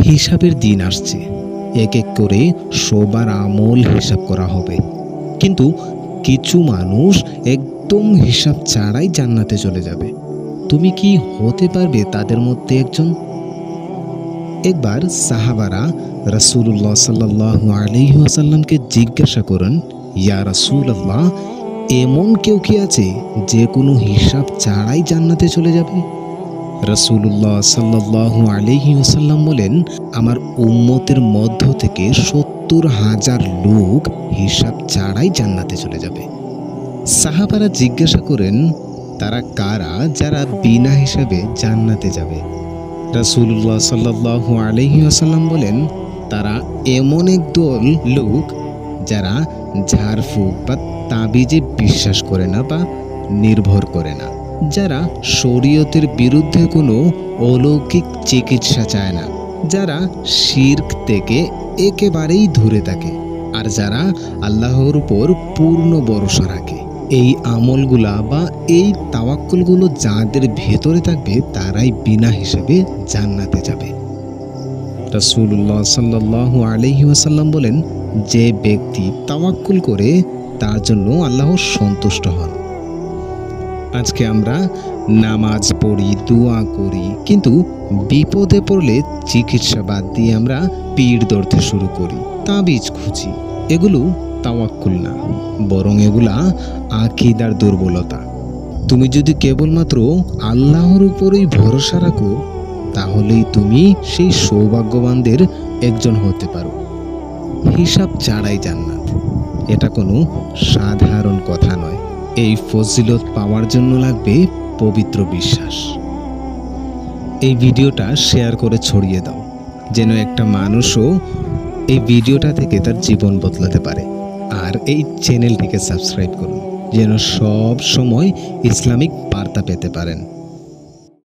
হিসাবের দিন আসছে, এক এক করে সবার আমল হিসাব করা হবে। কিন্তু কিছু মানুষ একদম হিসাব ছাড়াই জান্নাতে চলে যাবে। তুমি কি হতে পারবে তাদের মধ্যে একজন? একবার সাহাবারা রাসূলুল্লাহ সাল্লাল্লাহু আলাইহি ওয়াসাল্লামকে জিজ্ঞাসা করেন, ইয়া রাসূলুল্লাহ, এমন কেউ কি আছে যে কোনো হিসাব ছাড়াই জান্নাতে চলে যাবে? রাসূলুল্লাহ সাল্লাল্লাহু আলাইহি ওয়াসাল্লাম বলেন, আমার উম্মতের মধ্য থেকে ৭০,০০০ লোক হিসাব ছাড়াই জান্নাতে চলে যাবে। সাহাবারা জিজ্ঞাসা করেন, তারা কারা যারা বিনা হিসাবে জান্নাতে যাবে? রাসূলুল্লাহ সাল্লাল্লাহু আলাইহি ওয়াসাল্লাম বলেন, তারা এমন এক দল লোক যারা ঝাড়ফুঁক বা তাবিজে বিশ্বাস করে না বা নির্ভর করে না, যারা শরীয়তের বিরুদ্ধে কোনো অলৌকিক চিকিৎসা চায় না, যারা শিরক থেকে একেবারেই দূরে থাকে, আর যারা আল্লাহর উপর পূর্ণ ভরসা রাখে। এই আমলগুলা বা এই তাওয়াক্কুলগুলো যাদের ভেতরে থাকবে তারাই বিনা হিসেবে জান্নাতে যাবে। রাসূলুল্লাহ সাল্লাল্লাহু আলাইহি ওয়াসাল্লাম বলেন, যে ব্যক্তি তাওয়াক্কুল করে তার জন্য আল্লাহ সন্তুষ্ট হন। আজকে আমরা নামাজ পড়ি, দোয়া করি, কিন্তু বিপদে পড়লে চিকিৎসা বাদ দিয়ে আমরা পীর ধরতে শুরু করি, তাবিজ খুঁজি। এগুলো তাওয়াক্কুল না, বরং এগুলা আকীদার দুর্বলতা। তুমি যদি কেবলমাত্র আল্লাহর উপরেই ভরসা রাখো, তাহলেই তুমি সেই সৌভাগ্যবানদের একজন হতে পারো। হিসাব ছাড়াই জান্নাত, এটা কোনো সাধারণ কথা নয়। এই ফজিলত পাওয়ার জন্য লাগবে পবিত্র বিশ্বাস। এই ভিডিওটা শেয়ার করে ছড়িয়ে দাও, যেন একটা মানুষও এই ভিডিওটা থেকে তার জীবন বদলাতে পারে। আর এই চ্যানেলটিকে সাবস্ক্রাইব করুন, যেন সব সময় ইসলামিক বার্তা পেতে পারেন।